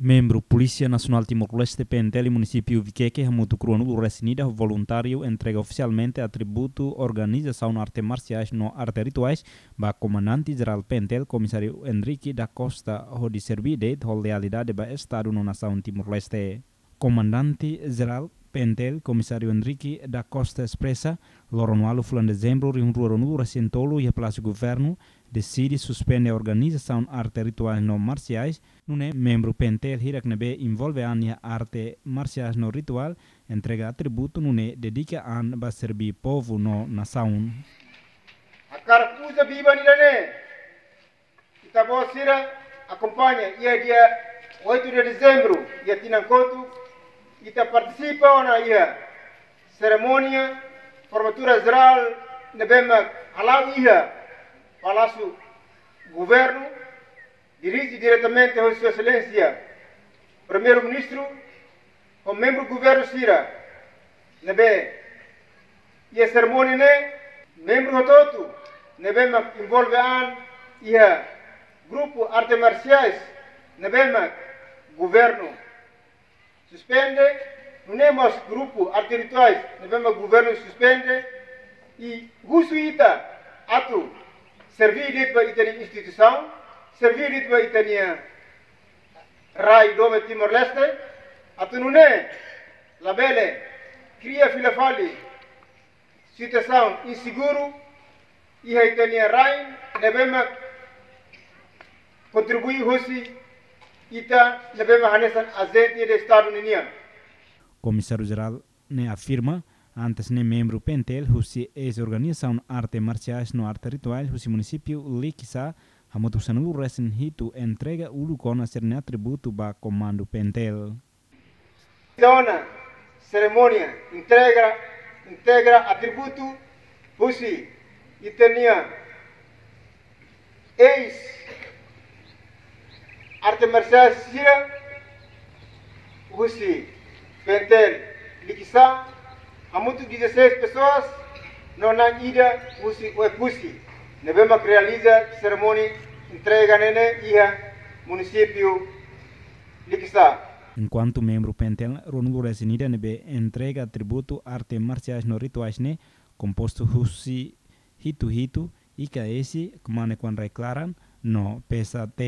Membro Polícia Nacional Timor-Leste PNTL município Viqueque Hamutu Cruanu resinida voluntário entrega oficialmente atributo organização artes marciais no arte rituais ba comandante geral PNTL comissário Henrique da Costa hodi servide hol lealidade ba Estado no nação Timor-Leste. Comandante geral PNTL comissário Henrique da Costa expressa loronualo fulan dezembro riunruaronu recentolo e a place governo decide suspende a organização arte rituais no marciais nune membro PNTL hirak nebe envolve ania arte marciais no ritual entrega atributo nune dedica an ba servir povo no nação. A carapuça viva nilane Itabosira acompanha dia 8 de dezembro ia Tinancoto ita participa na ia cerimônia formatura geral nebema halau ia Palácio Governo dirige diretamente a Sua Excelência Primeiro-Ministro o membro do Governo Sira nebe ia cerimônia ne membro todo nebema envolve an ia grupo arte marciais nebema Governo suspende não é mais grupo arte rituais nebema Governo suspende e gusuita atu servir dit ba itani instituição, servir dit ba itani rai dome Timor-Leste, atunune la bele cria filafali situação inseguro e itani rai nebema contribuir hosi ita nebema hanesan azente de Estado União. Comissário geral ne afirma antes ne membro PNTL husi ex-organização arte marciais no arte ritual husi município Likisa hamutu sanulu resin hitu entrega ulu kona serne atributo ba comando PNTL. Zona cerimônia integra atributo husi itania ex arte marciais sira husi PNTL Likisa Hamutu 16 pessoas não na ida pusi nebema realiza cerimônia entrega nene ia município Likisa. Enquanto membro PNTL Ronaldo Resinida nebe entrega tributo arte marciais no rituais ne composto husi hitu e que esse como ne quan reclaran no PSAT.